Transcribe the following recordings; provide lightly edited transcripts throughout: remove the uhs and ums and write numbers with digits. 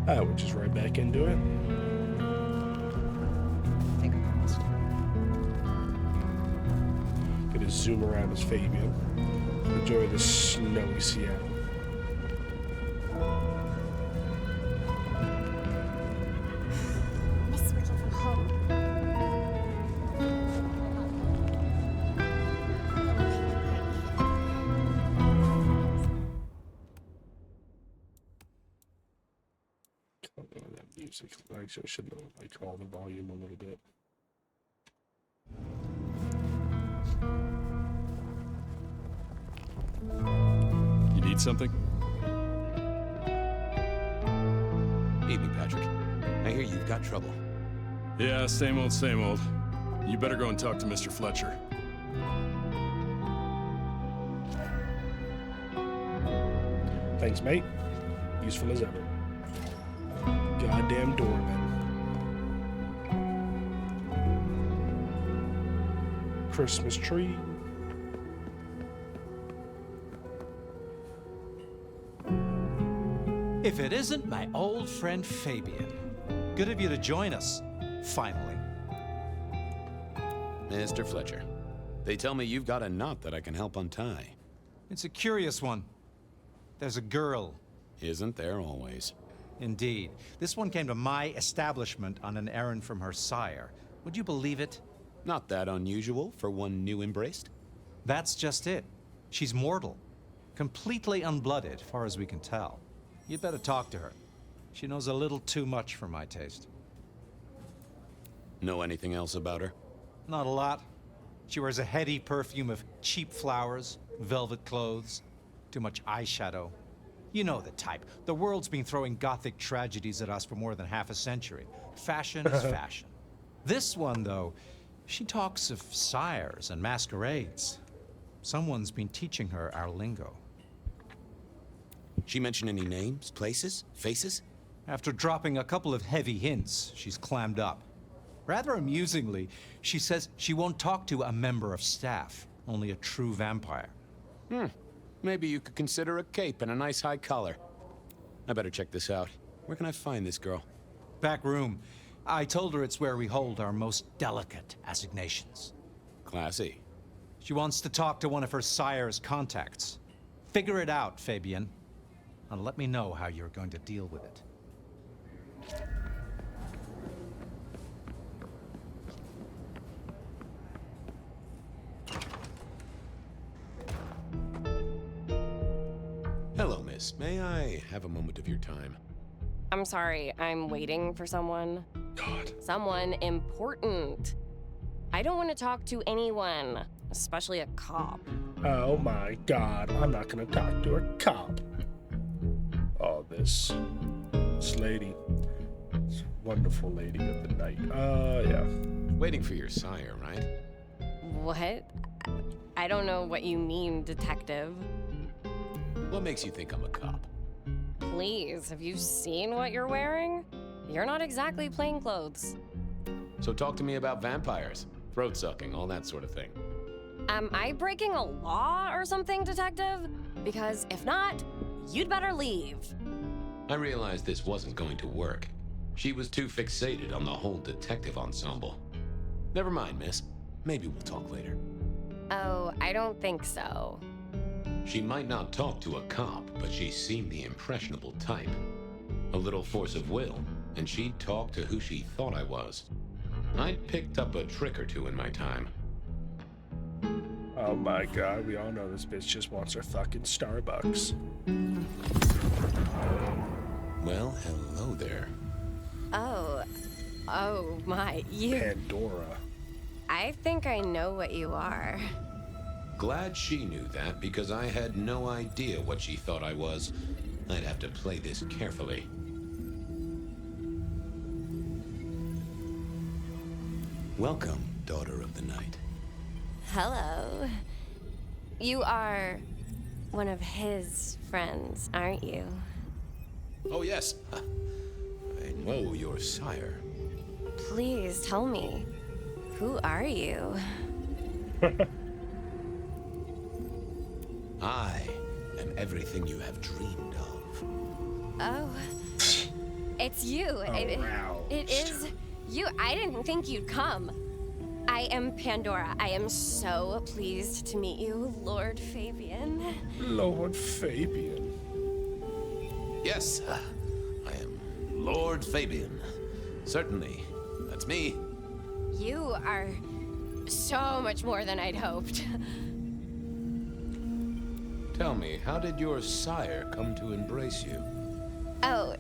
We're just right back into it. Gonna zoom around as Fabian. Enjoy the snowy Seattle. Miss working from home. Oh, that music. Actually, I should know. Like all the volume a little bit. You need something? Evening, Patrick. I hear you've got trouble. Yeah, same old, same old. You better go and talk to Mr. Fletcher. Thanks, mate. Useful as ever. Goddamn doorman. Christmas tree. If it isn't my old friend Fabian. Good of you to join us, finally. Mr. Fletcher, they tell me you've got a knot that I can help untie. It's a curious one. There's a girl. Isn't there always? Indeed. This one came to my establishment on an errand from her sire. Would you believe it? Not that unusual for one new embraced. That's just it. She's mortal. Completely unblooded, far as we can tell. You'd better talk to her. She knows a little too much for my taste. Know anything else about her? Not a lot. She wears a heady perfume of cheap flowers, velvet clothes, too much eyeshadow. You know the type. The world's been throwing gothic tragedies at us for more than half a century. Fashion is fashion. This one, though, she talks of sires and masquerades. Someone's been teaching her our lingo. She mention any names, places, faces? After dropping a couple of heavy hints, she's clammed up. Rather amusingly, she says she won't talk to a member of staff, only a true vampire. Maybe you could consider a cape and a nice high collar. I better check this out. Where can I find this girl? Back room. I told her it's where we hold our most delicate assignations. Classy. She wants to talk to one of her sire's contacts. Figure it out, Fabian. And let me know how you're going to deal with it. Hello, miss. May I have a moment of your time? I'm sorry, I'm waiting for someone. God. Someone important. I don't want to talk to anyone, especially a cop. Oh my God. I'm not gonna talk to a cop. Oh, this lady. This wonderful lady of the night. Yeah. Waiting for your sire, right? What? I don't know what you mean, detective. What makes you think I'm a cop? Please, have you seen what you're wearing? You're not exactly plainclothes. So talk to me about vampires, throat sucking, all that sort of thing. Am I breaking a law or something, detective? Because if not, you'd better leave. I realized this wasn't going to work. She was too fixated on the whole detective ensemble. Never mind, miss. Maybe we'll talk later. Oh, I don't think so. She might not talk to a cop, but she seemed the impressionable type. A little force of will, and she'd talk to who she thought I was. I'd picked up a trick or two in my time. Oh my God. We all know this bitch just wants her fucking Starbucks. Well, hello there. Oh my, you... Pandora. I think I know what you are. Glad she knew that, because I had no idea what she thought I was. I'd have to play this carefully. Welcome, daughter of the night. Hello. You are one of his friends, aren't you? Oh, yes. I know your sire. Please tell me, who are you? I am everything you have dreamed of. Oh, it's you. Aroused. It is you. I didn't think you'd come. I am Pandora. I am so pleased to meet you, Lord Fabian. Lord Fabian. Yes, I am Lord Fabian. Certainly, that's me. You are so much more than I'd hoped. Tell me, how did your sire come to embrace you? Oh,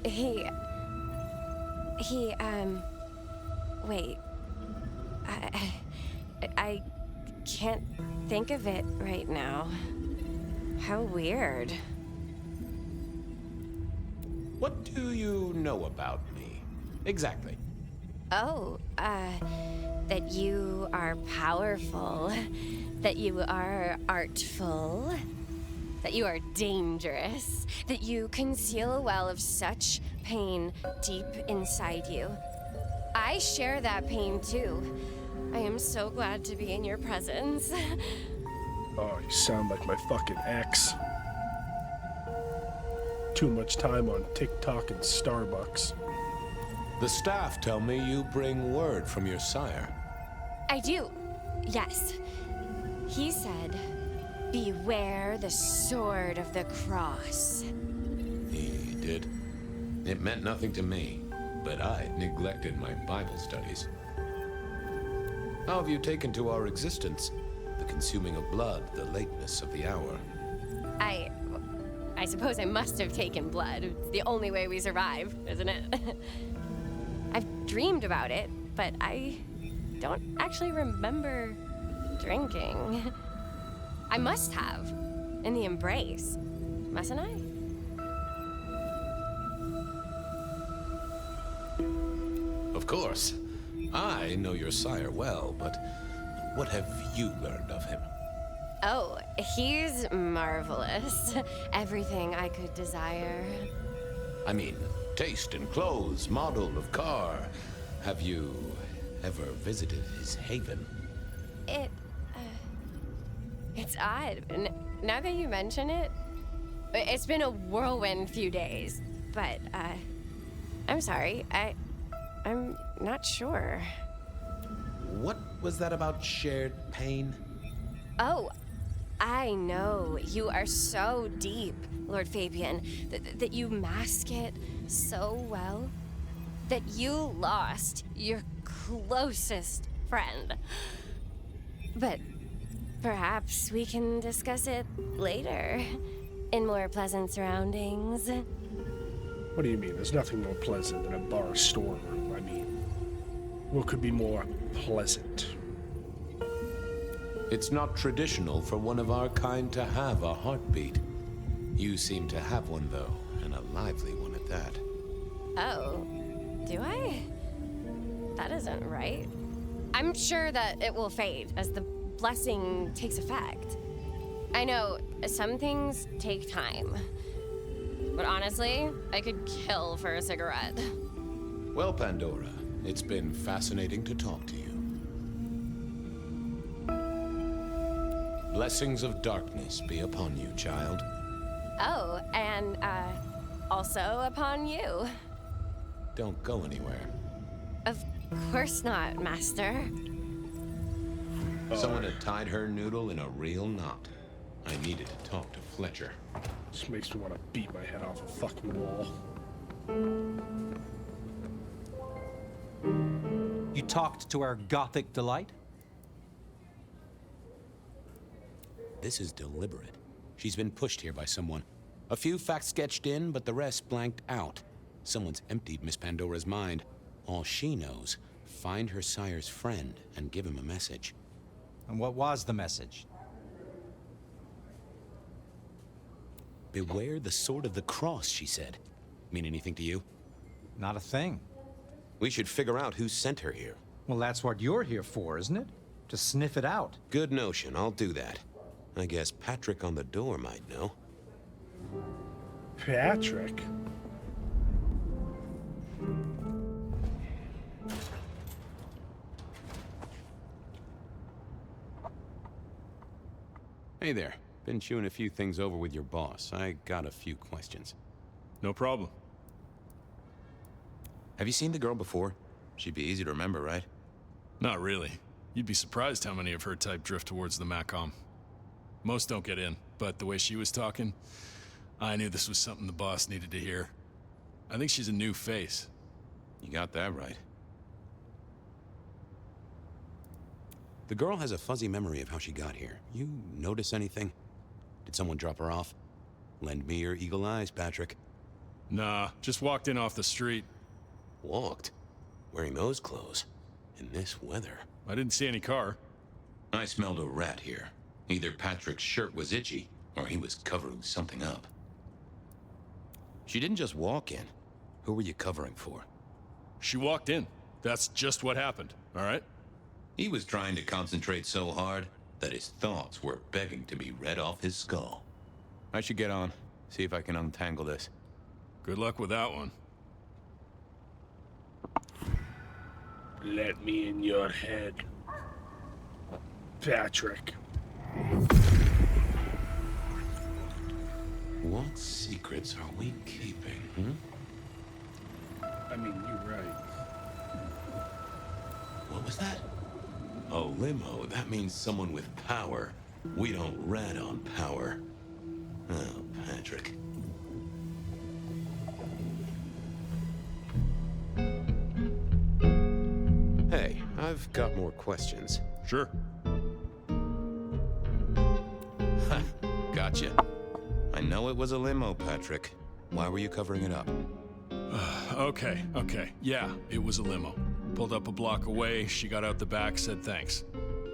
wait. I can't think of it right now. How weird. What do you know about me? Exactly. Oh, that you are powerful, that you are artful, that you are dangerous, that you conceal a well of such pain deep inside you. I share that pain too. I am so glad to be in your presence. Oh, you sound like my fucking ex. Too much time on TikTok and Starbucks. The staff tell me you bring word from your sire. I do, yes. He said, beware the sword of the cross. He did. It meant nothing to me, but I neglected my Bible studies. How have you taken to our existence? The consuming of blood, the lateness of the hour. I suppose I must have taken blood. It's the only way we survive, isn't it? I've dreamed about it, but I don't actually remember drinking. I must have, in the embrace, mustn't I? Of course. I know your sire well, but what have you learned of him? Oh, he's marvelous. Everything I could desire. I mean, taste in clothes, model of car. Have you ever visited his haven? It's odd. Now that you mention it, it's been a whirlwind few days. But, I'm sorry. I'm not sure. What was that about shared pain? Oh, I know. You are so deep, Lord Fabian, that you mask it so well. That you lost your closest friend. But perhaps we can discuss it later, in more pleasant surroundings. What do you mean? There's nothing more pleasant than a bar storeroom. I mean, what could be more pleasant? It's not traditional for one of our kind to have a heartbeat. You seem to have one, though, and a lively one at that. Oh, do I? That isn't right. I'm sure that it will fade as the blessing takes effect. I know some things take time. But honestly, I could kill for a cigarette. Well, Pandora, it's been fascinating to talk to you. Blessings of darkness be upon you, child. Oh, and, also upon you. Don't go anywhere. Of course not, Master. Someone had tied her noodle in a real knot. I needed to talk to Fletcher. Just makes me want to beat my head off a fucking wall. You talked to our Gothic delight? This is deliberate. She's been pushed here by someone. A few facts sketched in, but the rest blanked out. Someone's emptied Miss Pandora's mind. All she knows, find her sire's friend and give him a message. And what was the message? Beware the sword of the cross, she said. Mean anything to you? Not a thing. We should figure out who sent her here. Well, that's what you're here for, isn't it? To sniff it out. Good notion, I'll do that. I guess Patrick on the door might know. Patrick? Hey there. Been chewing a few things over with your boss. I got a few questions. No problem. Have you seen the girl before? She'd be easy to remember, right? Not really. You'd be surprised how many of her type drift towards the Macom. Most don't get in, but the way she was talking, I knew this was something the boss needed to hear. I think she's a new face. You got that right. The girl has a fuzzy memory of how she got here. You notice anything? Did someone drop her off? Lend me your eagle eyes, Patrick. Nah, just walked in off the street. Walked? Wearing those clothes? In this weather? I didn't see any car. I smelled a rat here. Either Patrick's shirt was itchy, or he was covering something up. She didn't just walk in. Who were you covering for? She walked in. That's just what happened, all right? He was trying to concentrate so hard that his thoughts were begging to be read off his skull. I should get on. See if I can untangle this. Good luck with that one. Let me in your head, Patrick. What secrets are we keeping, I mean, you're right. What was that? Oh, limo. That means someone with power. We don't rat on power. Oh, Patrick. Hey, I've got more questions. Sure. Ha, gotcha. I know it was a limo, Patrick. Why were you covering it up? Okay. Yeah, it was a limo. Pulled up a block away, she got out the back, said thanks.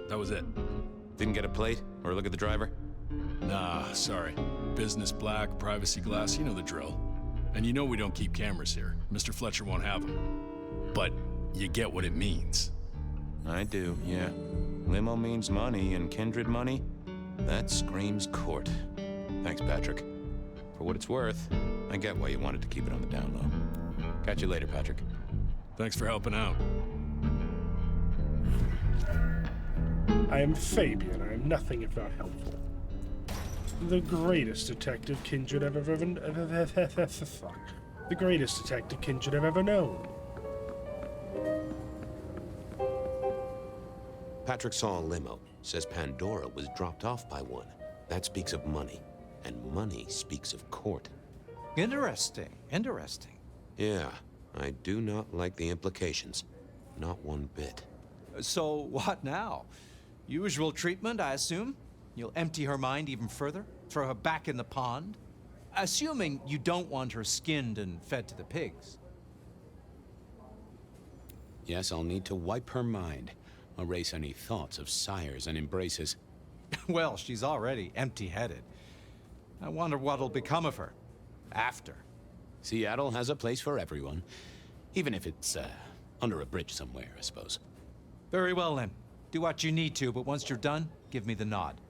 That was it. Didn't get a plate or look at the driver? Nah, sorry. Business black, privacy glass, you know the drill. And you know we don't keep cameras here. Mr. Fletcher won't have them. But you get what it means. I do, yeah. Limo means money, and kindred money? That screams court. Thanks, Patrick. For what it's worth, I get why you wanted to keep it on the down low. Catch you later, Patrick. Thanks for helping out. I am Fabian. I am nothing if not helpful. The greatest detective Kindred I've ever fuck. The greatest detective Kindred I've ever known. Patrick saw a limo. Says Pandora was dropped off by one. That speaks of money. And money speaks of court. Interesting. Yeah, I do not like the implications. Not one bit. So, what now? Usual treatment, I assume? You'll empty her mind even further? Throw her back in the pond? Assuming you don't want her skinned and fed to the pigs. Yes, I'll need to wipe her mind. Erase any thoughts of sires and embraces. Well, she's already empty-headed. I wonder what'll become of her. After. Seattle has a place for everyone. Even if it's, under a bridge somewhere, I suppose. Very well, then. Do what you need to, but once you're done, give me the nod.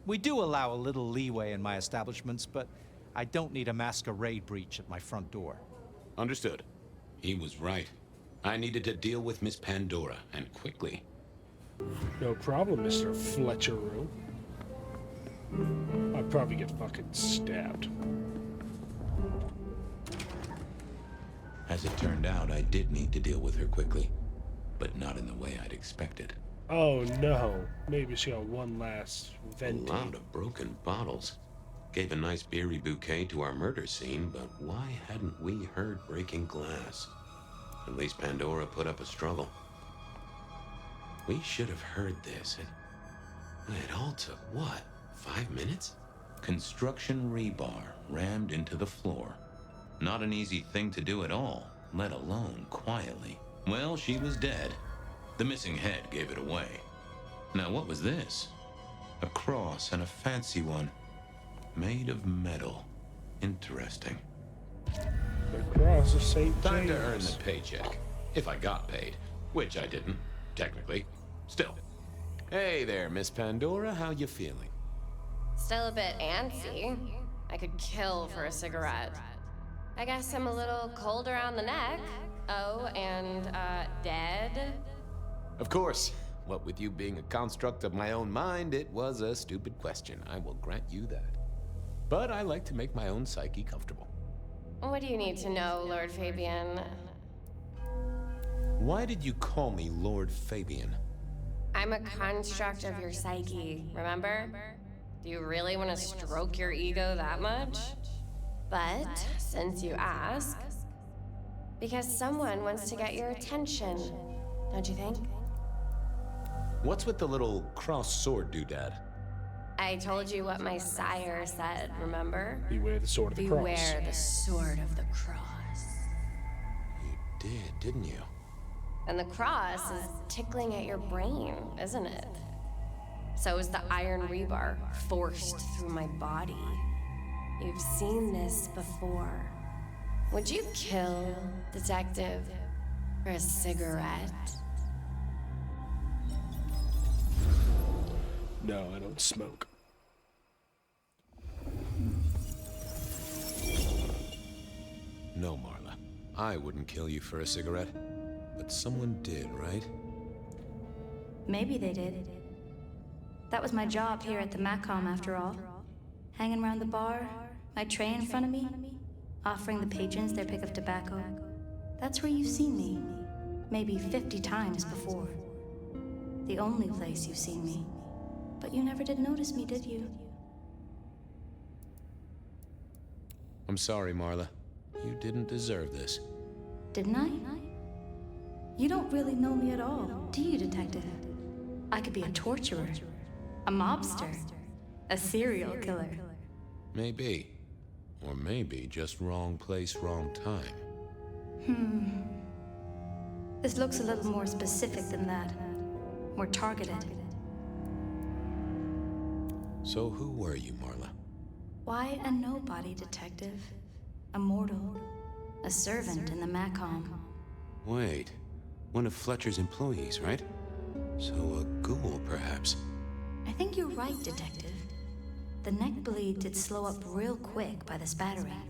We do allow a little leeway in my establishments, but I don't need a masquerade breach at my front door. Understood. He was right. I needed to deal with Miss Pandora, and quickly. No problem, Mr. Fletcheroo. I'd probably get fucking stabbed. As it turned out, I did need to deal with her quickly, but not in the way I'd expected. Oh no. Maybe she got one last A venti. lot of broken bottles. Gave a nice beery bouquet to our murder scene, but why hadn't we heard breaking glass? At least Pandora put up a struggle. We should have heard this. It all took, what, 5 minutes? Construction rebar rammed into the floor. Not an easy thing to do at all, let alone quietly. Well, she was dead. The missing head gave it away. Now, what was this? A cross, and a fancy one. Made of metal. Interesting. The cross of St. James. Time to earn the paycheck. If I got paid. Which I didn't, technically. Still. Hey there, Miss Pandora. How you feeling? Still a bit antsy. I could kill for a cigarette. I guess I'm a little cold around the neck. Oh, and, dead? Of course. What with you being a construct of my own mind, it was a stupid question. I will grant you that. But I like to make my own psyche comfortable. What do you need to know, Lord Fabian? Why did you call me Lord Fabian? I'm a construct of your psyche, remember? Do you really want to stroke your ego that much? But, since you ask, because someone wants to get your attention, don't you think? What's with the little cross sword doodad? I told you what my sire said, remember? Beware the sword of the cross. Beware the sword of the cross. You did, didn't you? And the cross is tickling at your brain, isn't it? So is the iron rebar forced through my body. You've seen this before. Would you kill, detective, for a cigarette? No, I don't smoke. No, Marla. I wouldn't kill you for a cigarette. But someone did, right? Maybe they did. That was my job here at the Macom, after all. Hanging around the bar, my tray in front of me, offering the patrons their pick of tobacco. That's where you've seen me. Maybe 50 times before. The only place you've seen me. But you never did notice me, did you? I'm sorry, Marla. You didn't deserve this. Didn't I? You don't really know me at all, do you, detective? I could be a torturer, a mobster, a serial killer. Maybe. Or maybe just wrong place, wrong time. This looks a little more specific than that. More targeted. So who were you, Marla? Why a nobody, detective? A mortal. A servant in the Macom. Wait. One of Fletcher's employees, right? So a ghoul, perhaps. I think you're right, detective. The neck bleed did slow up real quick by the spattering.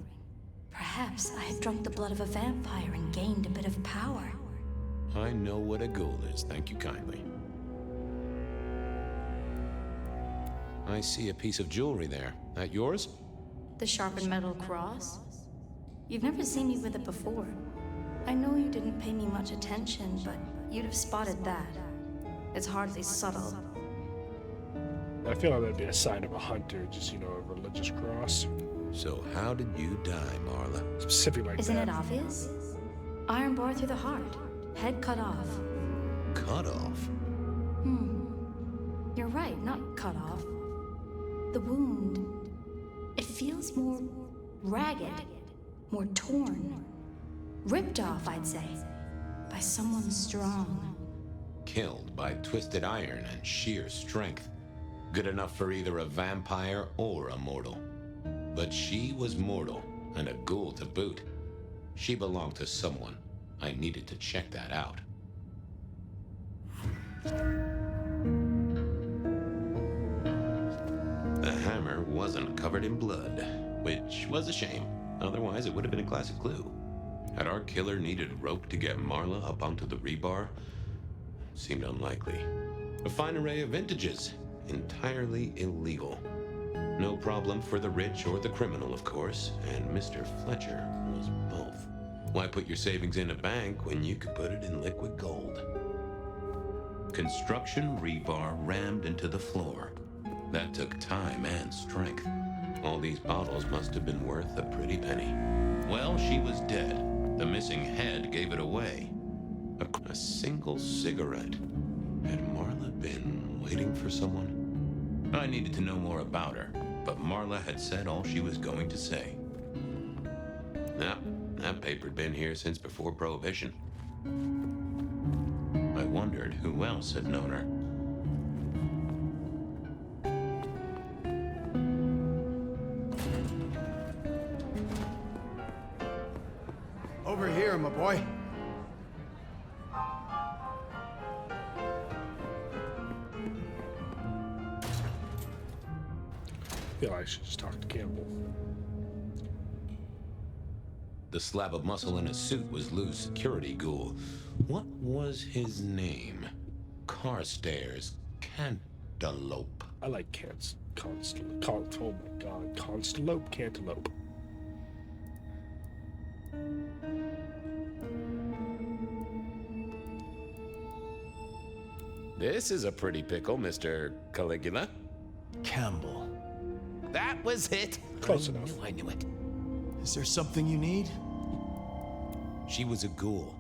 Perhaps I had drunk the blood of a vampire and gained a bit of power. I know what a ghoul is, thank you kindly. I see a piece of jewelry there. That yours? The sharpened metal cross? You've never seen me with it before. I know you didn't pay me much attention, but you'd have spotted that. It's hardly subtle. I feel like that'd be a sign of a hunter, just, you know, a religious cross. So how did you die, Marla? Specifically like Isn't that. it obvious? Iron bar through the heart. Head cut off. Cut off? You're right, not cut off. The wound, it feels more ragged, more torn. Ripped off, I'd say, by someone strong. Killed by twisted iron and sheer strength. Good enough for either a vampire or a mortal. But she was mortal, and a ghoul to boot. She belonged to someone. I needed to check that out. The hammer wasn't covered in blood, which was a shame. Otherwise, it would have been a classic clue. Had our killer needed rope to get Marla up onto the rebar? Seemed unlikely. A fine array of vintages. Entirely illegal. No problem for the rich or the criminal, of course, and Mr. Fletcher was both. Why put your savings in a bank when you could put it in liquid gold? Construction rebar rammed into the floor. That took time and strength. All these bottles must have been worth a pretty penny. Well, she was dead. The missing head gave it away. A single cigarette. Had Marla been waiting for someone? I needed to know more about her, but Marla had said all she was going to say. That paper'd been here since before Prohibition. I wondered who else had known her. Over here, my boy. I feel like I should just talk to Campbell. The slab of muscle in his suit was Lou's security ghoul. What was his name? Carstairs Cantaloupe. I like oh my god, Constalope, Cantaloupe. This is a pretty pickle, Mr. Caligula. Campbell. That was it. Close enough. I knew it. Is there something you need? She was a ghoul.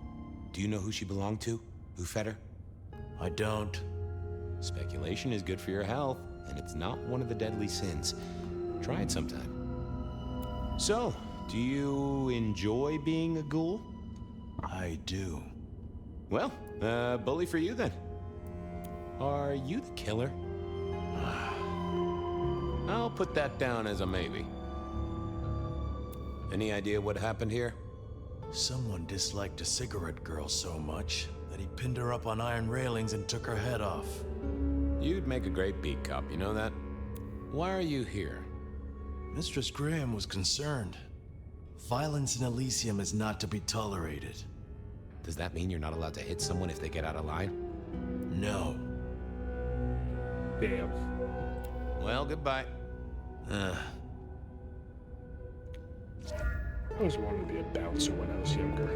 Do you know who she belonged to? Who fed her? I don't. Speculation is good for your health, and it's not one of the deadly sins. Try it sometime. So, do you enjoy being a ghoul? I do. Well, bully for you then. Are you the killer? I'll put that down as a maybe. Any idea what happened here? Someone disliked a cigarette girl so much that he pinned her up on iron railings and took her head off. You'd make a great beat cop, you know that? Why are you here? Mistress Graham was concerned. Violence in Elysium is not to be tolerated. Does that mean you're not allowed to hit someone if they get out of line? No. Damn. Well, goodbye. I always wanted to be a bouncer when I was younger.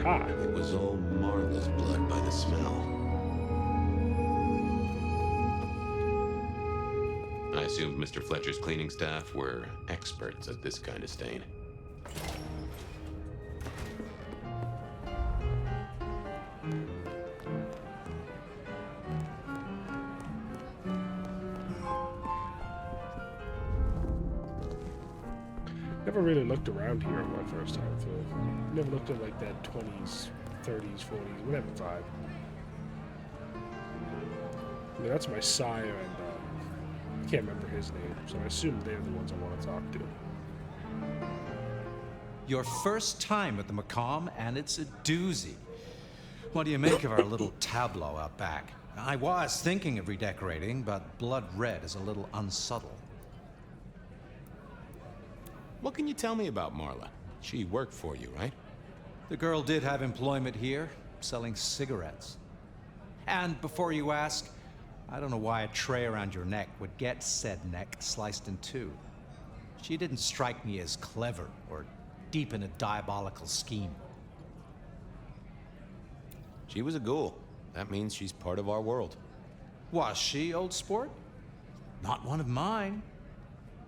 Ha! It was all Marla's blood by the smell. I assumed Mr. Fletcher's cleaning staff were experts at this kind of stain. Never really looked around here my first time through. Never looked at like that 20s, 30s, 40s, whatever vibe. I mean, that's my sire, and I can't remember his name, so I assume they're the ones I want to talk to. Your first time at the Macomb, and it's a doozy. What do you make of our little tableau out back? I was thinking of redecorating, but blood red is a little unsubtle. What can you tell me about Marla? She worked for you, right? The girl did have employment here, selling cigarettes. And before you ask, I don't know why a tray around your neck would get said neck sliced in two. She didn't strike me as clever or deep in a diabolical scheme. She was a ghoul. That means she's part of our world. Was she, old sport? Not one of mine.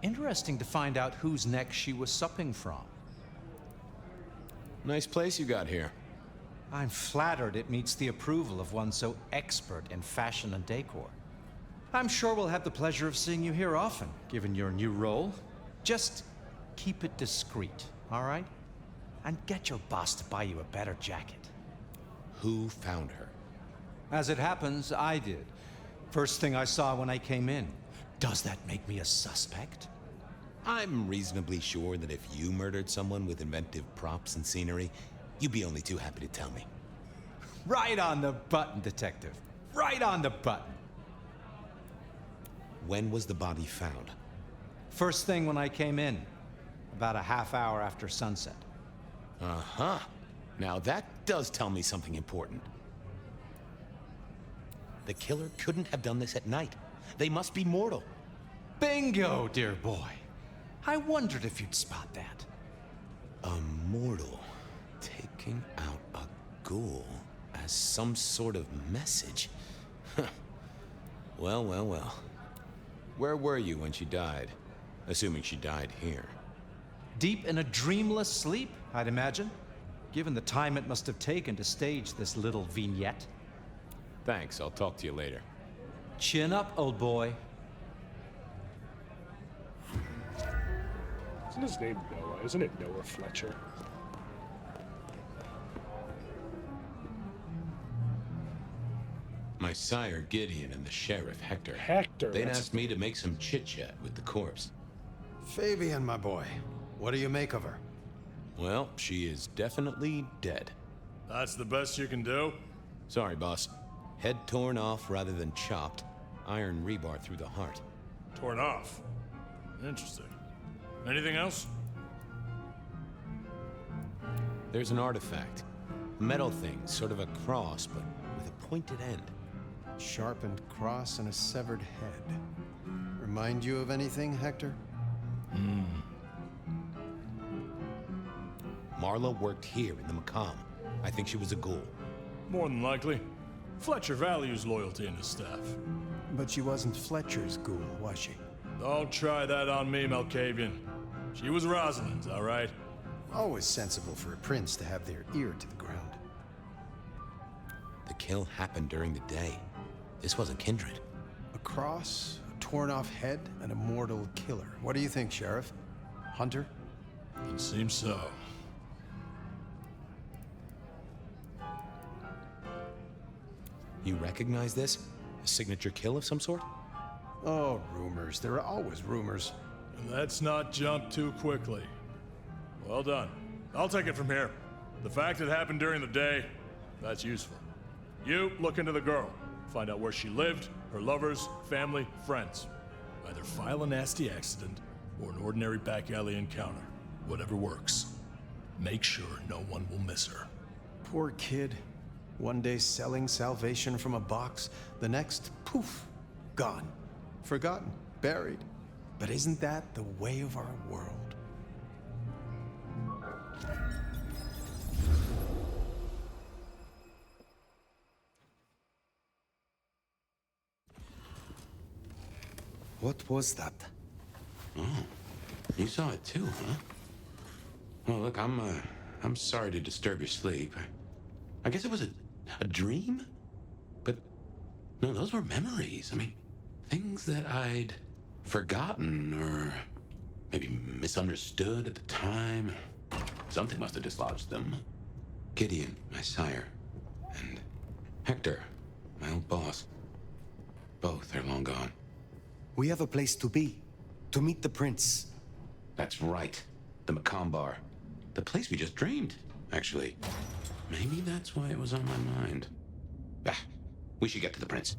Interesting to find out whose neck she was supping from. Nice place you got here. I'm flattered it meets the approval of one so expert in fashion and decor. I'm sure we'll have the pleasure of seeing you here often, given your new role. Just keep it discreet, all right? And get your boss to buy you a better jacket. Who found her? As it happens, I did. First thing I saw when I came in. Does that make me a suspect? I'm reasonably sure that if you murdered someone with inventive props and scenery, you'd be only too happy to tell me. Right on the button, Detective. Right on the button. When was the body found? First thing when I came in. About a half hour after sunset. Uh-huh. Now that does tell me something important. The killer couldn't have done this at night. They must be mortal. Bingo, dear boy. I wondered if you'd spot that. A mortal taking out a ghoul as some sort of message. Well, well, well. Where were you when she died? Assuming she died here. Deep in a dreamless sleep, I'd imagine. Given the time it must have taken to stage this little vignette. Thanks, I'll talk to you later. Chin up, old boy. Isn't his name Noah? Isn't it Noah Fletcher? My sire Gideon and the sheriff Hector. Hector. They'd that's- asked me to make some chit-chat with the corpse. Fabian, my boy. What do you make of her? Well, she is definitely dead. That's the best you can do? Sorry, boss. Head torn off rather than chopped. Iron rebar through the heart. Torn off. Interesting. Anything else? There's an artifact. Metal thing, sort of a cross, but with a pointed end. Sharpened cross and a severed head. Remind you of anything, Hector? Marla worked here in the Macomb. I think she was a ghoul. More than likely. Fletcher values loyalty in his staff. But she wasn't Fletcher's ghoul, was she? Don't try that on me, Malkavian. She was Rosalind's, all right? Always sensible for a prince to have their ear to the ground. The kill happened during the day. This wasn't Kindred. A cross, a torn-off head, and a mortal killer. What do you think, Sheriff? Hunter? It seems so. You recognize this? A signature kill of some sort? Oh, rumors. There are always rumors. And let's not jump too quickly. Well done. I'll take it from here. The fact it happened during the day, that's useful. You look into the girl. Find out where she lived, her lovers, family, friends. Either file a nasty accident or an ordinary back alley encounter. Whatever works. Make sure no one will miss her. Poor kid. One day selling salvation from a box, the next, poof, gone. Forgotten, buried. But isn't that the way of our world? What was that? Oh, you saw it too, huh? Well, look, I'm sorry to disturb your sleep. I guess it was a dream? But, no, those were memories. I mean, things that I'd forgotten or maybe misunderstood at the time. Something must have dislodged them. Gideon, my sire, and Hector, my old boss. Both are long gone. We have a place to be, to meet the prince. That's right. The Macomb Bar. The place we just dreamed, actually. Maybe that's why it was on my mind. Ah, we should get to the prince.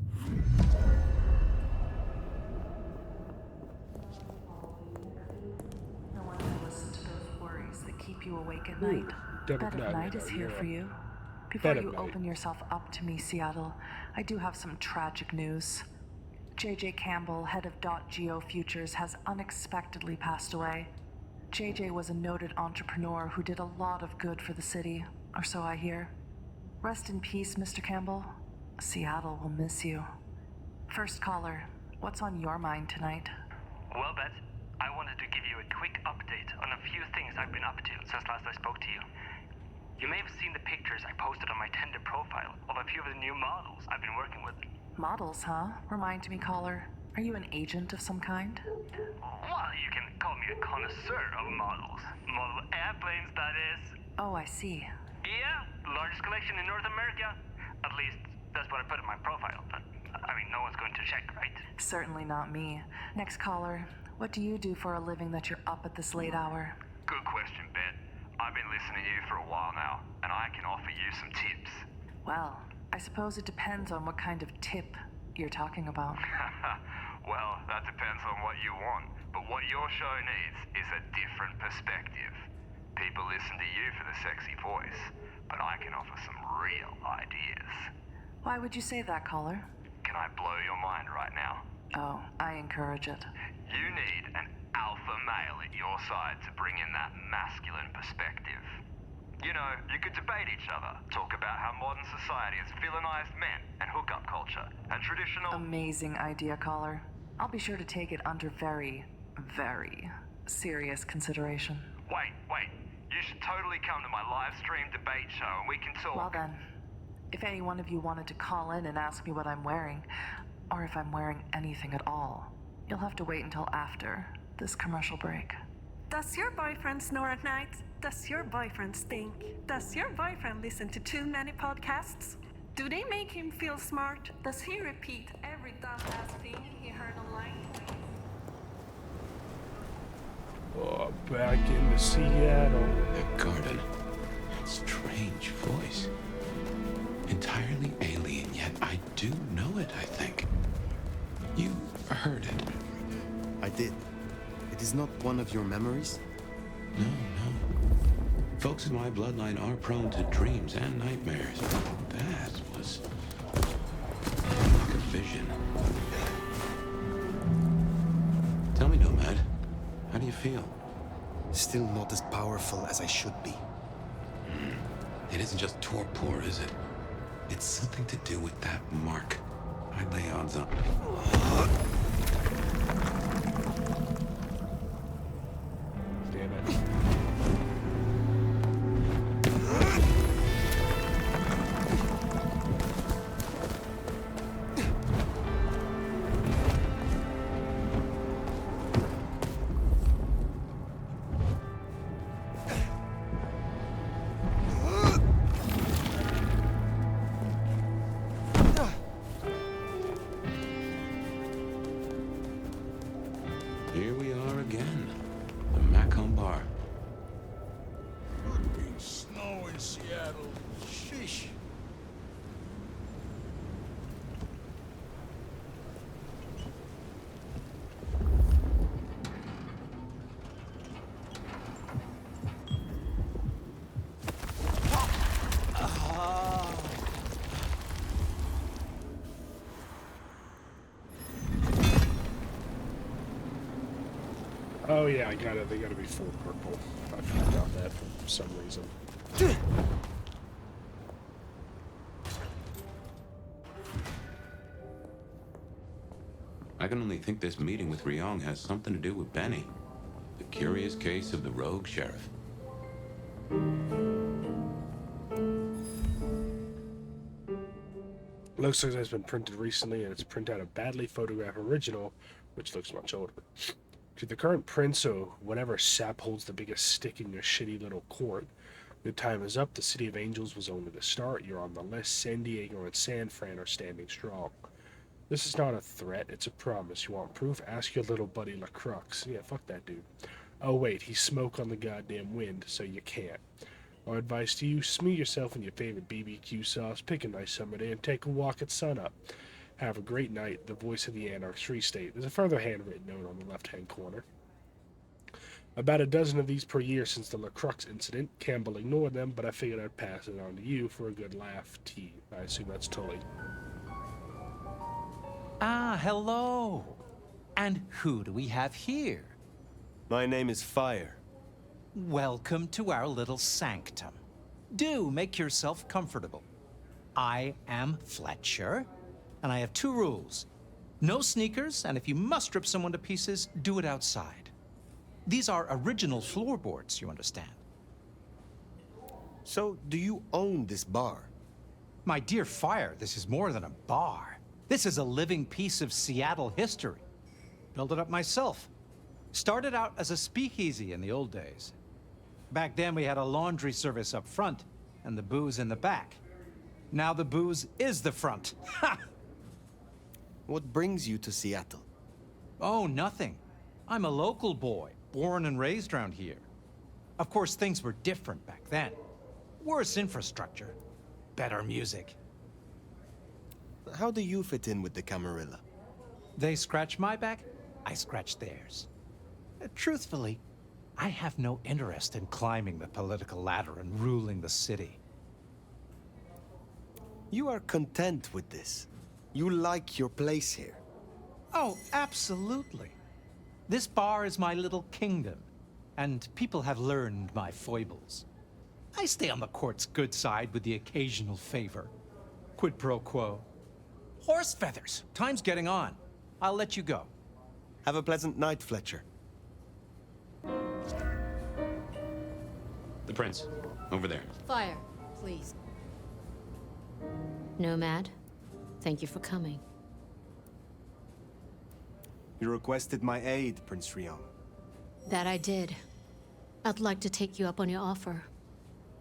No one will listen to those worries that keep you awake at night. Bed of Night is here for you. Before you open yourself up to me, Seattle, I do have some tragic news. J.J. Campbell, head of .Geo Futures, has unexpectedly passed away. J.J. was a noted entrepreneur who did a lot of good for the city, or so I hear. Rest in peace, Mr. Campbell. Seattle will miss you. First caller, what's on your mind tonight? Well, Beth, I wanted to give you a quick update on a few things I've been up to since last I spoke to you. You may have seen the pictures I posted on my Tinder profile of a few of the new models I've been working with. Models, huh? Remind me, caller. Are you an agent of some kind? Well, you can call me a connoisseur of models. Model airplanes, that is. Oh, I see. Yeah, largest collection in North America. At least, that's what I put in my profile. But, I mean, no one's going to check, right? Certainly not me. Next caller, what do you do for a living that you're up at this late hour? Good question, Ben. I've been listening to you for a while now, and I can offer you some tips. Well, I suppose it depends on what kind of tip you're talking about. Well, that depends on what you want. But what your show needs is a different perspective. People listen to you for the sexy voice, but I can offer some real ideas. Why would you say that, caller? Can I blow your mind right now? Oh, I encourage it. You need an alpha male at your side to bring in that masculine perspective. You know, you could debate each other, talk about how modern society has villainized men and hookup culture and traditional... Amazing idea, caller. I'll be sure to take it under very, very serious consideration. Wait. You should totally come to my live stream debate show and we can talk. Well then, if any one of you wanted to call in and ask me what I'm wearing, or if I'm wearing anything at all, you'll have to wait until after this commercial break. Does your boyfriend snore at night? Does your boyfriend stink? Does your boyfriend listen to too many podcasts? Do they make him feel smart? Does he repeat every dumbass thing he heard online? Oh, back into Seattle. That garden. That strange voice. Entirely alien, yet I do know it, I think. You heard it. I did. It is not one of your memories? No. Folks Folks in my bloodline are prone to dreams and nightmares. That was like a vision. Tell me, Nomad, how do you feel? Still not as powerful as I should be. It isn't just torpor, is it? It's something to do with that mark. I lay odds on. Damn it. Here we are again. The Macomb Bar. Could be snow in Seattle. Sheesh. Oh yeah, they gotta be full purple. I forgot about that for some reason. I can only think this meeting with Ryong has something to do with Benny. The curious case of the rogue sheriff. Looks like it's been printed recently, and it's printed out a badly photographed original, which looks much older. To the current prince, or whatever sap holds the biggest stick in your shitty little court, your time is up. The City of Angels was only the start. You're on the list. San Diego and San Fran are standing strong. This is not a threat, it's a promise. You want proof? Ask your little buddy LaCrux. Yeah, fuck that dude. Oh wait, he's smoke on the goddamn wind, so you can't. My advice to you, smear yourself in your favorite BBQ sauce, pick a nice summer day, and take a walk at sunup. Have a great night. The voice of the Anarch's Free State. There's a further handwritten note on the left-hand corner. About a dozen of these per year since the LaCrux incident. Campbell ignored them, but I figured I'd pass it on to you for a good laugh. T. I assume that's Tully. Ah, hello. And who do we have here? My name is Fire. Welcome to our little sanctum. Do make yourself comfortable. I am Fletcher, and I have two rules. No sneakers, and if you must rip someone to pieces, do it outside. These are original floorboards, you understand. So, do you own this bar? My dear Fire, this is more than a bar. This is a living piece of Seattle history. Built it up myself. Started out as a speakeasy in the old days. Back then we had a laundry service up front and the booze in the back. Now the booze is the front. Ha! What brings you to Seattle? Oh, nothing. I'm a local boy, born and raised around here. Of course, things were different back then. Worse infrastructure, better music. How do you fit in with the Camarilla? They scratch my back, I scratch theirs. Truthfully, I have no interest in climbing the political ladder and ruling the city. You are content with this. You like your place here. Oh, absolutely. This bar is my little kingdom, and people have learned my foibles. I stay on the court's good side with the occasional favor. Quid pro quo. Horse feathers. Time's getting on. I'll let you go. Have a pleasant night, Fletcher. The prince, over there. Fire, please. Nomad, thank you for coming. You requested my aid, Prince Ryong. That I did. I'd like to take you up on your offer.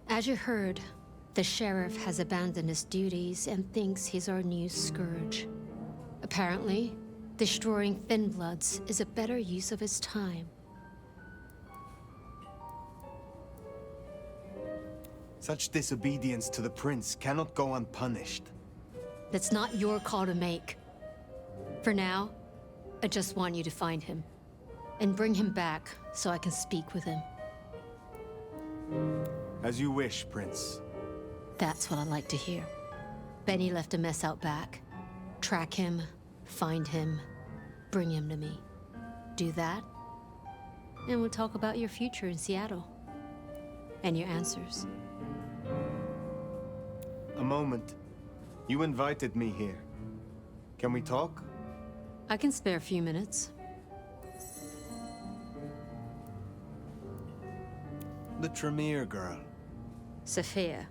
As you heard, the sheriff has abandoned his duties and thinks he's our new scourge. Apparently, destroying Thin Bloods is a better use of his time. Such disobedience to the prince cannot go unpunished. That's not your call to make. For now, I just want you to find him and bring him back so I can speak with him. As you wish, Prince. That's what I like to hear. Benny left a mess out back. Track him, find him, bring him to me. Do that, and we'll talk about your future in Seattle. And your answers. A moment. You invited me here. Can we talk? I can spare a few minutes. The Tremere girl. Sophia.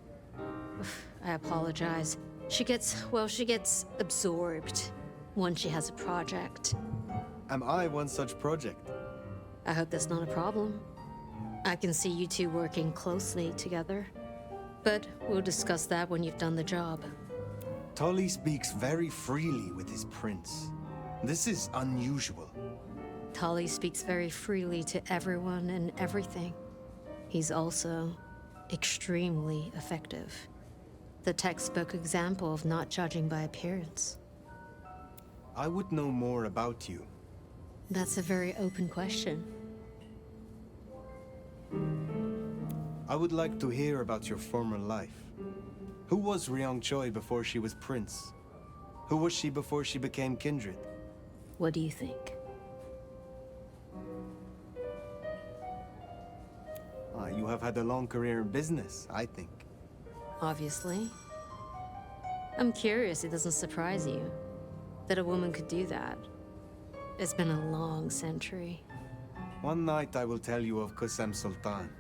I apologize. She gets absorbed once she has a project. Am I one such project? I hope that's not a problem. I can see you two working closely together. But we'll discuss that when you've done the job. Tully speaks very freely with his prince. This is unusual. Tully speaks very freely to everyone and everything. He's also extremely effective. The textbook example of not judging by appearance. I would know more about you. That's a very open question. I would like to hear about your former life. Who was Ryong Choi before she was prince? Who was she before she became kindred? What do you think? You have had a long career in business, I think. Obviously. I'm curious it doesn't surprise you that a woman could do that. It's been a long century. One night I will tell you of Qasem Sultan.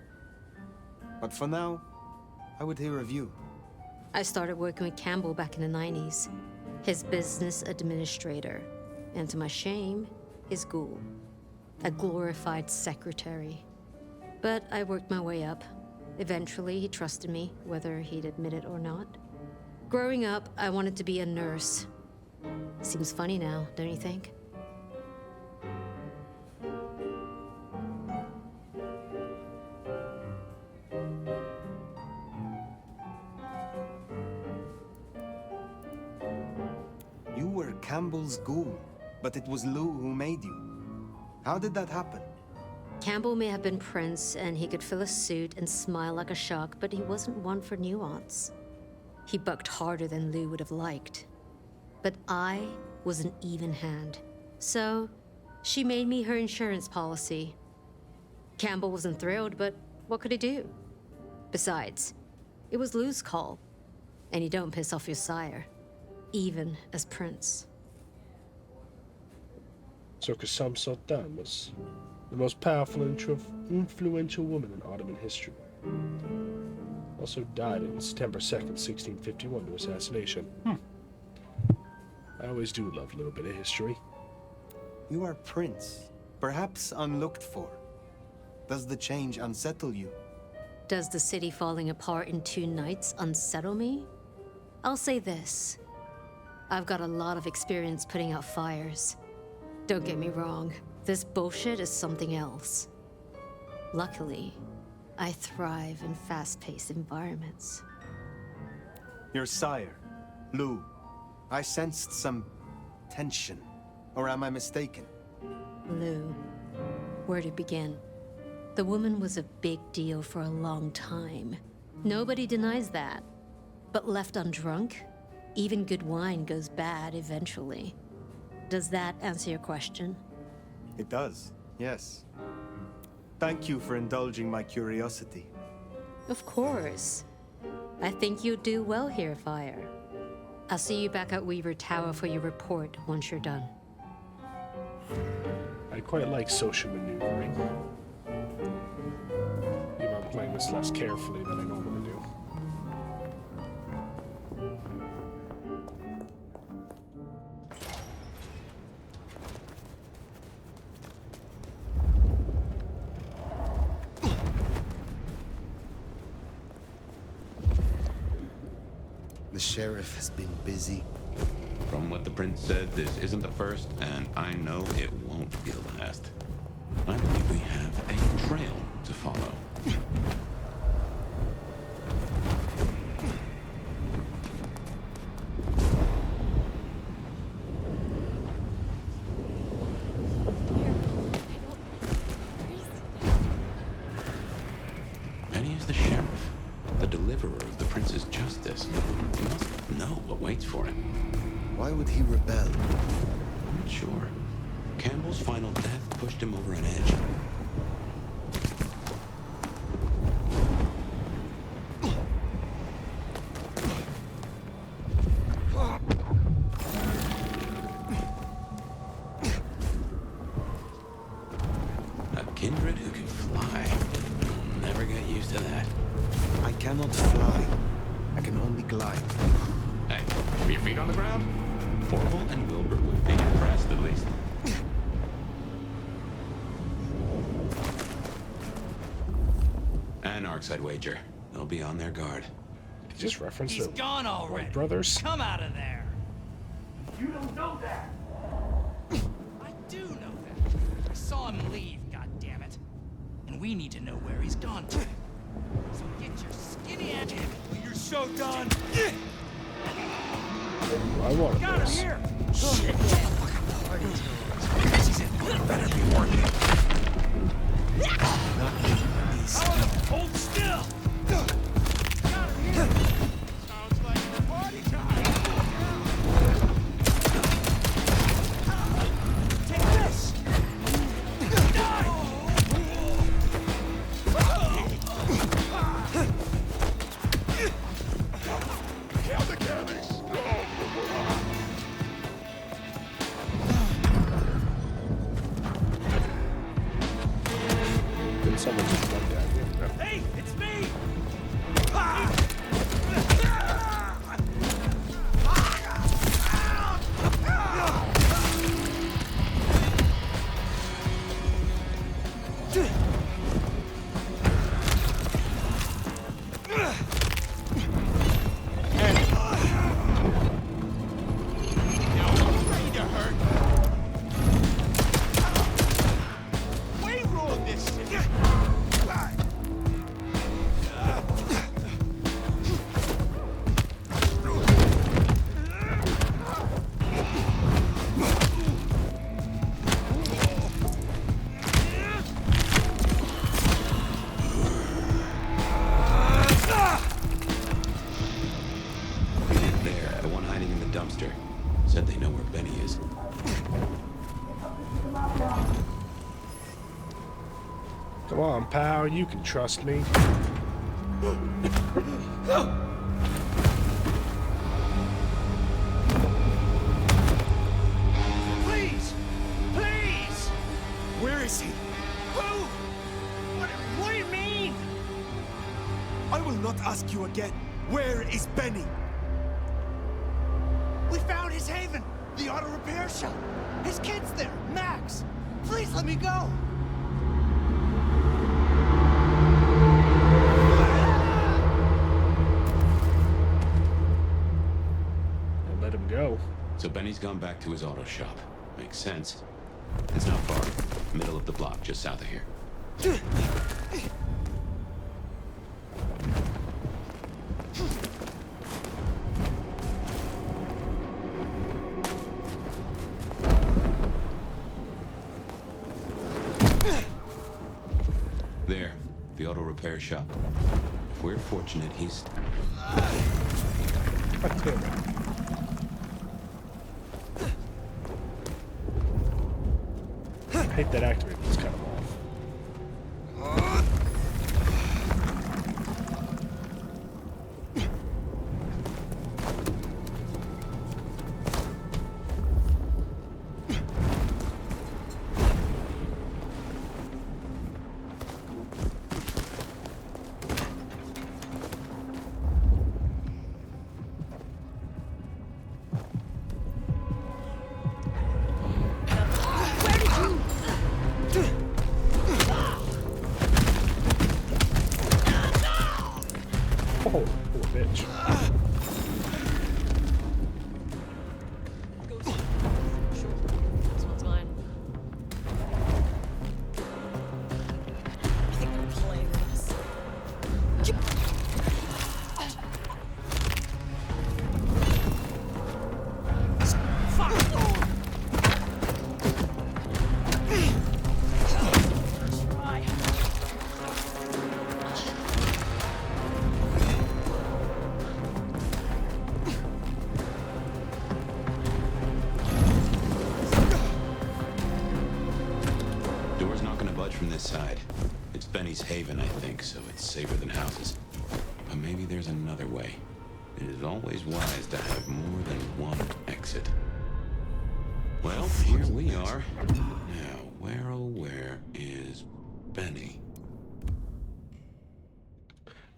But for now, I would hear of you. I started working with Campbell back in the 90s. His business administrator. And to my shame, his ghoul. A glorified secretary. But I worked my way up. Eventually, he trusted me, whether he'd admit it or not. Growing up, I wanted to be a nurse. Seems funny now, don't you think? You were Campbell's ghoul, but it was Lou who made you. How did that happen? Campbell may have been Prince, and he could fill a suit and smile like a shark, but he wasn't one for nuance. He bucked harder than Lou would have liked. But I was an even hand. So, she made me her insurance policy. Campbell wasn't thrilled, but what could he do? Besides, it was Lou's call. And you don't piss off your sire, even as Prince. So Qasem Sultan was the most powerful and influential woman in Ottoman history. Also died on September 2nd, 1651 to assassination. I always do love a little bit of history. You are Prince, perhaps unlooked for. Does the change unsettle you? Does the city falling apart in 2 nights unsettle me? I'll say this. I've got a lot of experience putting out fires. Don't get me wrong, this bullshit is something else. Luckily, I thrive in fast-paced environments. Your sire, Lou. I sensed some tension. Or am I mistaken? Lou, where to begin? The woman was a big deal for a long time. Nobody denies that. But left undrunk, even good wine goes bad eventually. Does that answer your question? It does, yes. Thank you for indulging my curiosity. Of course. I think you'll do well here, Fire. I'll see you back at Weaver Tower for your report once you're done. I quite like social maneuvering. Even I'm playing this less carefully than I normally do. The sheriff has been busy. From what the prince said, this isn't the first, and I know it won't be the last. I believe we have a trail to follow. Penny is the sheriff. Emperor of the Prince's Justice. He must know what waits for him. Why would he rebel? I'm not sure. Campbell's final death pushed him over an edge. A kindred who can fly. I'll never get used to that. I cannot fly. I can only glide. Hey, are your feet on the ground? Orville and Wilbur would be impressed, at least. Anarchs, I'd wager. They'll be on their guard. He just referenced He's the gone already. brothers. Come out of there. You don't know that. I do know that. I saw him leave, goddammit. And we need to know where he's gone to. So get your skinny ass. You're so done. I want Got this. him here. Shit. Better be working. Hold still. Got him here. Sounds like party time. Take this. Kill the cabbies. Did someone just run down here? No. Hey, it's me. There, the one hiding in the dumpster. Said they know where Benny is. Come on, pal. You can trust me. Please, please. Where is he? Who? What do you mean? I will not ask you again. Where is Benny? We found his haven, the auto repair shop. His kid's there, Max. Please let me go. And let him go. So Benny's gone back to his auto shop. Makes sense. It's not far. Middle of the block, just south of here. There, the auto repair shop. If we're fortunate, he's... God damn it. I hate that activator. It's kind of off. Oh, poor bitch. This one's mine. I think I'm playing with us. bank, so it's safer than houses. But maybe there's another way. It is always wise to have more than one exit. Well, here we are. Now, where oh where is Benny?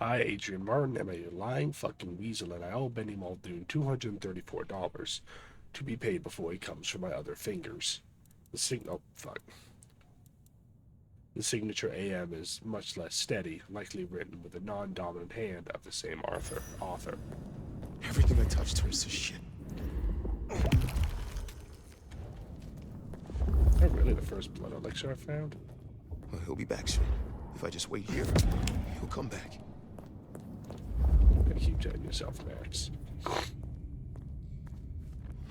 I, Adrian Martin, am a lying fucking weasel, and I owe Benny Muldoon $234 to be paid before he comes for my other fingers. The signature AM is much less steady, likely written with a non-dominant hand of the same author. Everything I touch turns to shit. Oh, really? The first blood elixir I found? Well, he'll be back soon. If I just wait here, he'll come back. Gotta keep telling yourself, Max.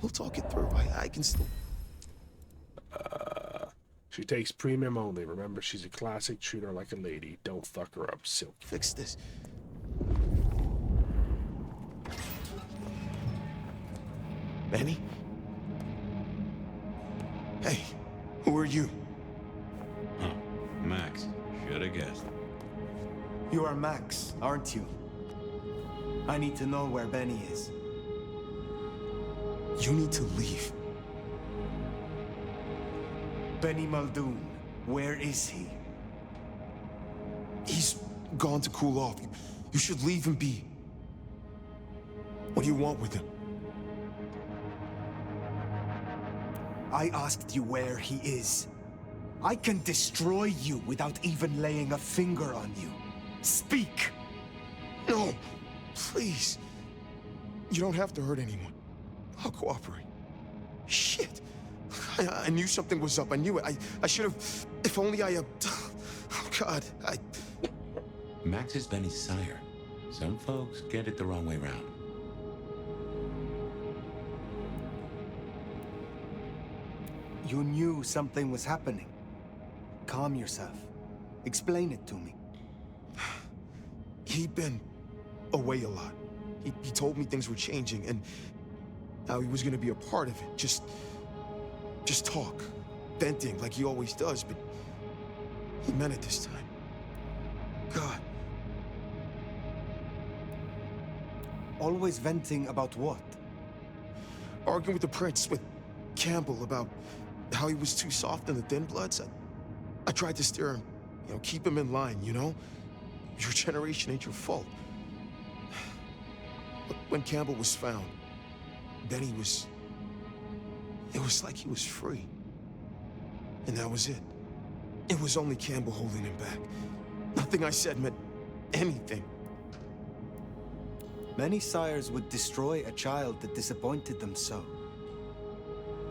We'll talk it through. I can still... She takes premium only. Remember, she's a classic. Treat her like a lady. Don't fuck her up, Silk. Fix this. Benny? Hey, who are you? Huh. Max. Should have guessed. You are Max, aren't you? I need to know where Benny is. You need to leave. Benny Muldoon, where is he? He's gone to cool off. You should leave him be. What do you want with him? I asked you where he is. I can destroy you without even laying a finger on you. Speak! No, please. You don't have to hurt anyone. I'll cooperate. Shit. I knew something was up. I knew it. I should have... If only I... Oh, God. Max is Benny's sire. Some folks get it the wrong way round. You knew something was happening. Calm yourself. Explain it to me. He'd been away a lot. He told me things were changing and how he was gonna be a part of it. Just talk. Venting like he always does, but he meant it this time. God. Always venting about what? Arguing with the prince, with Campbell, about how he was too soft in the Thin Bloods. I tried to steer him, keep him in line, Your generation ain't your fault. But when Campbell was found, Benny was... It was like he was free. And that was it. It was only Campbell holding him back. Nothing I said meant anything. Many sires would destroy a child that disappointed them so.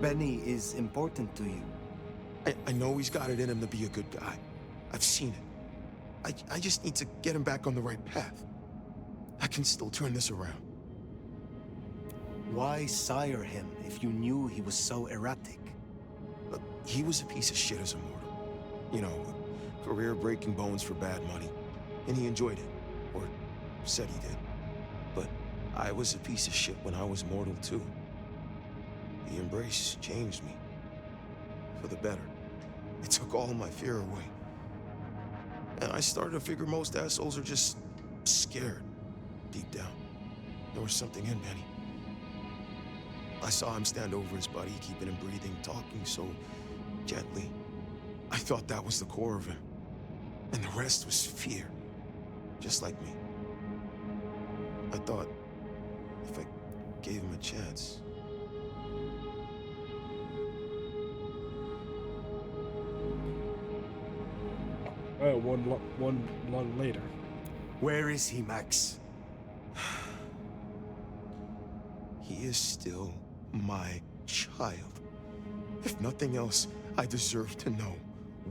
Benny is important to you. I know he's got it in him to be a good guy. I've seen it. I just need to get him back on the right path. I can still turn this around. Why sire him if you knew he was so erratic? Look, he was a piece of shit as a mortal. Career breaking bones for bad money. And he enjoyed it. Or said he did. But I was a piece of shit when I was mortal too. The embrace changed me. For the better. It took all my fear away. And I started to figure most assholes are just scared. Deep down. There was something in Benny. I saw him stand over his buddy, keeping him breathing, talking so gently. I thought that was the core of him. And the rest was fear. Just like me. I thought if I gave him a chance... One lung later. Where is he, Max? He is still my child. If nothing else, I deserve to know.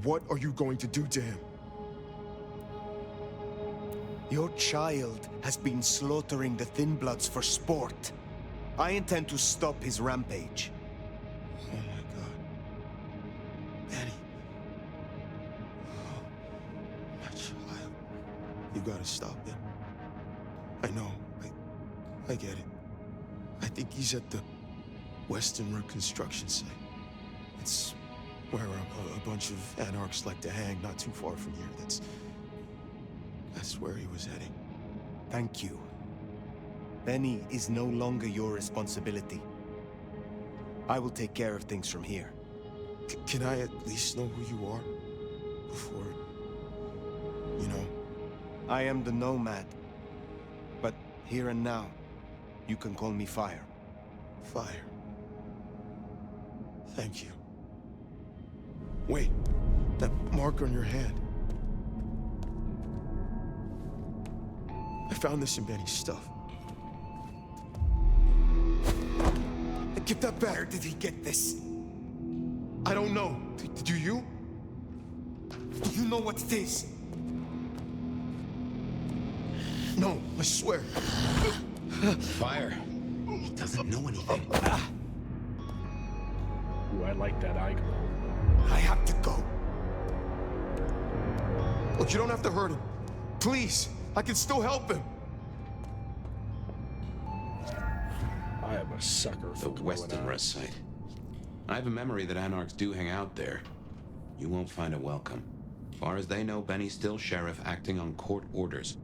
What are you going to do to him? Your child has been slaughtering the Thin Bloods for sport. I intend to stop his rampage. Oh my God. Benny. Oh, my child. You gotta stop him. I know. I get it. I think he's at the Western Reconstruction site. It's where a bunch of anarchs like to hang, not too far from here. That's where he was heading. Thank you. Benny is no longer your responsibility. I will take care of things from here. Can I at least know who you are? Before... you know? I am the Nomad. But here and now, you can call me Fire. Fire. Thank you. Wait, that mark on your hand. I found this in Benny's stuff. Get that back. Where did he get this? I don't know. Do you? Do you know what it is? No, I swear. Fire. He doesn't know anything. Ooh, I like that eye glow. I have to go. Look, you don't have to hurt him. Please, I can still help him. I am a sucker for The Western Rest Site. I have a memory that Anarchs do hang out there. You won't find it welcome. Far as they know, Benny's still sheriff acting on court orders.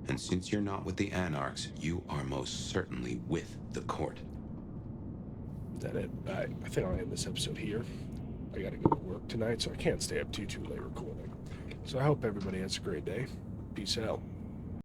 And since you're not with the Anarchs, you are most certainly with the court. Is that it? I think I'll end this episode here. I gotta go to work tonight, so I can't stay up too late recording. So I hope everybody has a great day. Peace out.